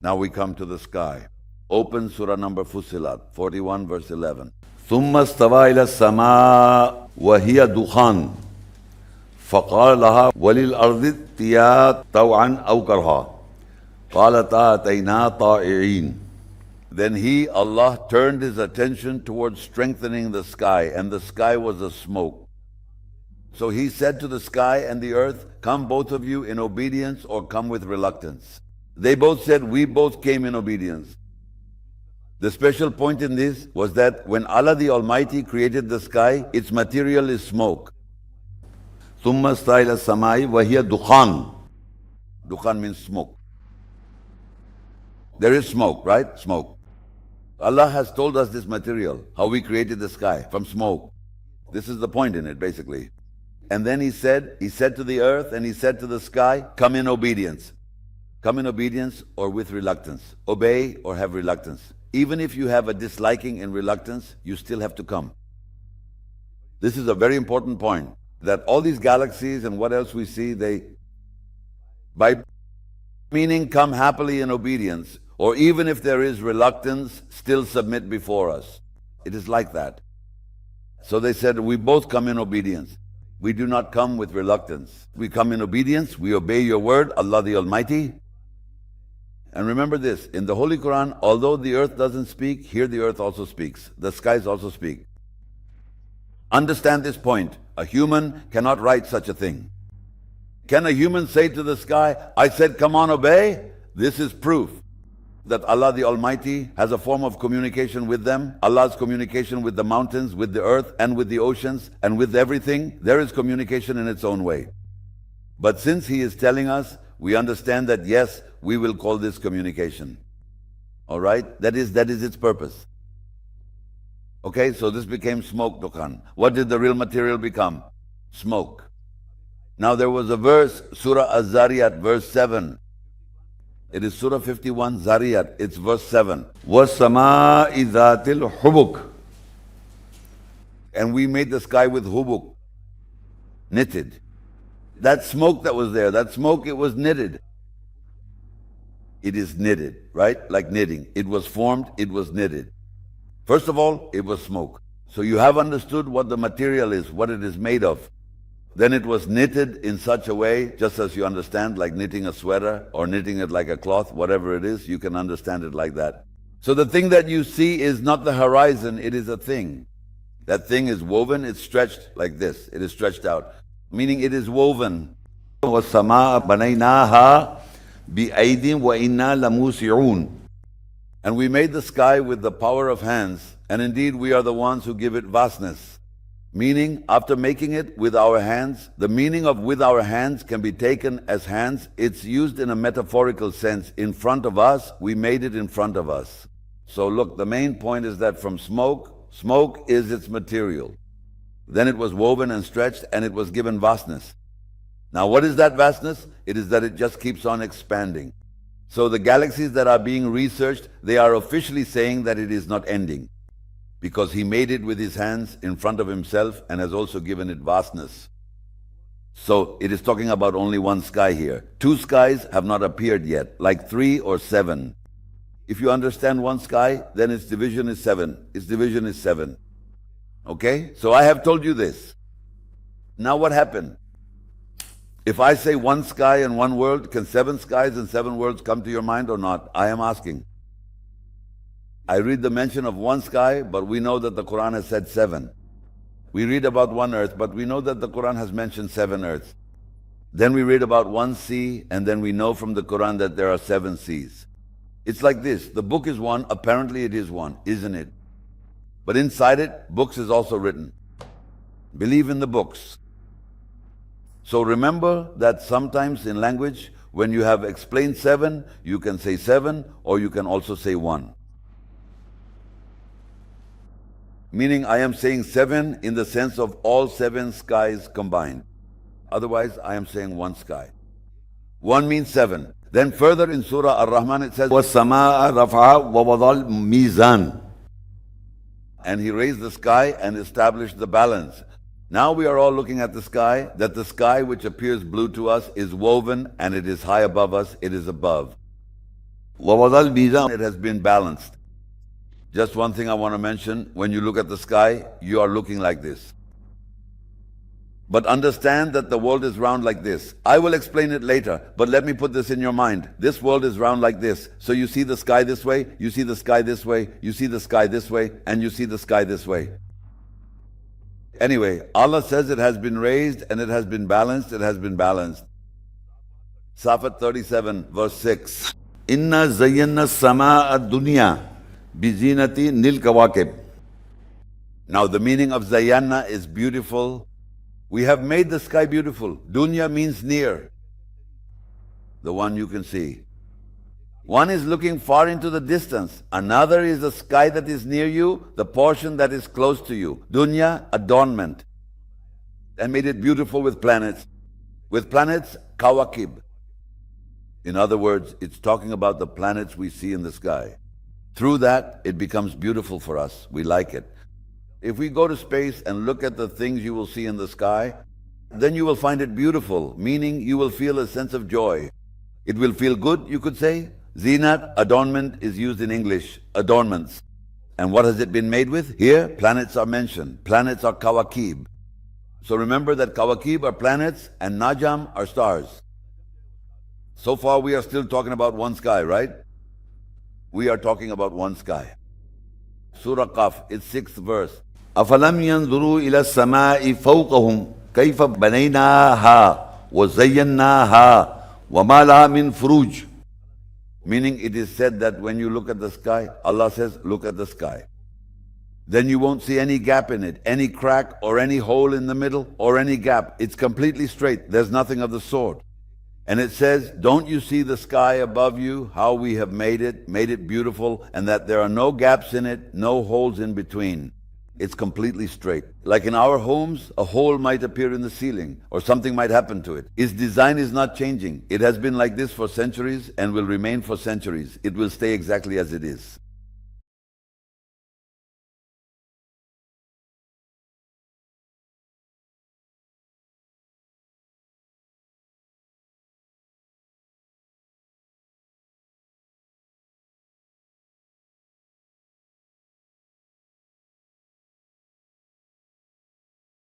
Now we come to the sky. Open Surah number Fussilat, 41 verse 11. ثم استوى إلى السماء وهي دخان فقال لها وللأرض ائتيا طوعا أو كرها قالتا أتينا طائعين. Then he, Allah, turned his attention towards strengthening the sky, and the sky was a smoke. So he said to the sky and the earth, come both of you in obedience or come with reluctance. They both said, we both came in obedience. The special point in this was that when Allah the Almighty created the sky, its material is smoke. ثُمَّ اسْتَوَى إِلَى السَّمَاءِ وَهِيَ دُخَانٌ. Dukhan means smoke. There is smoke, right? Smoke. Allah has told us this material, how we created the sky from smoke. This is the point in it, basically. And then he said to the earth and he said to the sky, come in obedience. Come in obedience or with reluctance. Obey or have reluctance. Even if you have a disliking and reluctance, you still have to come. This is a very important point, that all these galaxies and what else we see, they, by meaning come happily in obedience, or even if there is reluctance, still submit before us. It is like that. So they said, we both come in obedience. We do not come with reluctance. We come in obedience, we obey your word, Allah the Almighty. And remember this, in the Holy Quran, although the earth doesn't speak, here the earth also speaks. The skies also speak. Understand this point. A human cannot write such a thing. Can a human say to the sky, I said, come on, obey? This is proof that Allah the Almighty has a form of communication with them. Allah's communication with the mountains, with the earth, and with the oceans, and with everything. There is communication in its own way. But since He is telling us, we understand that yes, we will call this communication. All right? That is its purpose. Okay, so this became smoke, dukhan. What did the real material become? Smoke. Now there was a verse, Surah Az-Zariyat, verse 7. It is Surah 51, Zariyat, it's verse 7. وَالسَّمَاءِ ذَاتِ الْحُبُكِ. And we made the sky with hubuk, knitted. That smoke that was there, that smoke, it was knitted. It is knitted, right? Like knitting. It was formed, it was knitted. First of all, it was smoke. So you have understood what the material is, what it is made of. Then it was knitted in such a way, just as you understand, like knitting a sweater or knitting it like a cloth, whatever it is, you can understand it like that. So the thing that you see is not the horizon, it is a thing. That thing is woven, it's stretched like this. It is stretched out, meaning it is woven. وَالسَّمَاءَ بَنَيْنَاهَا بِأَيْدٍ وَإِنَّا لَمُوسِعُونَ. And we made the sky with the power of hands, and indeed we are the ones who give it vastness. Meaning, after making it with our hands, the meaning of with our hands can be taken as hands. It's used in a metaphorical sense. In front of us, we made it in front of us. So look, the main point is that from smoke is its material. Then it was woven and stretched and it was given vastness. Now what is that vastness? It is that it just keeps on expanding. So the galaxies that are being researched, they are officially saying that it is not ending, because He made it with His hands in front of Himself and has also given it vastness. So it is talking about only one sky here. Two skies have not appeared yet, like 3 or 7. If you understand one sky, then its division is 7. Its division is 7. Okay? So I have told you this. Now what happened? If I say one sky and one world, can 7 skies and 7 worlds come to your mind or not? I am asking. I read the mention of one sky, but we know that the Quran has said 7. We read about one earth, but we know that the Quran has mentioned 7 earths. Then we read about one sea, and then we know from the Quran that there are 7 seas. It's like this. The book is one, apparently it is one, isn't it? But inside it, books is also written. Believe in the books. So remember that sometimes in language, when you have explained 7, you can say 7, or you can also say 1. Meaning I am saying 7 in the sense of all 7 skies combined. Otherwise, I am saying one sky. 1 means 7. Then further in Surah Ar-Rahman it says, وَالسَّمَاءَ رَفْعَهَا وَوَضَعَ الْمِيزَانَ. And He raised the sky and established the balance. Now we are all looking at the sky, that the sky which appears blue to us is woven and it is high above us, it is above. وَوَضَى الْمِيزَانَ. It has been balanced. Just one thing I want to mention, when you look at the sky, you are looking like this. But understand that the world is round like this. I will explain it later, but let me put this in your mind. This world is round like this. So you see the sky this way, you see the sky this way, you see the sky this way, and you see the sky this way. Anyway, Allah says it has been raised and it has been balanced, it has been balanced. Safat 37, verse 6. Inna zayyana sama'a dunya bizinati nil kawakib. Now the meaning of zayyana is beautiful. We have made the sky beautiful. Dunya means near, the one you can see. One is looking far into the distance. Another is the sky that is near you, the portion that is close to you. Dunya, adornment. And made it beautiful with planets. With planets, kawakib. In other words, it's talking about the planets we see in the sky. Through that, it becomes beautiful for us. We like it. If we go to space and look at the things you will see in the sky, then you will find it beautiful, meaning you will feel a sense of joy. It will feel good, you could say. Zinat, adornment, is used in English, adornments. And what has it been made with? Here, planets are mentioned. Planets are kawakib. So remember that kawakib are planets and najam are stars. So far we are still talking about one sky, right? We are talking about one sky. Surah Qaf, its 6th verse. أَفَلَمْ يَنْظُرُوا إِلَى السَّمَاءِ فَوْقَهُمْ كَيْفَ بَنَيْنَاهَا وَزَيَّنَّاهَا وَمَا لَهَا مِنْ فُرُوجٍ. Meaning it is said that when you look at the sky, Allah says, look at the sky. Then you won't see any gap in it, any crack or any hole in the middle or any gap. It's completely straight. There's nothing of the sort. And it says, don't you see the sky above you, how we have made it beautiful, and that there are no gaps in it, no holes in between. It's completely straight. Like in our homes, a hole might appear in the ceiling or something might happen to it. Its design is not changing. It has been like this for centuries and will remain for centuries. It will stay exactly as it is.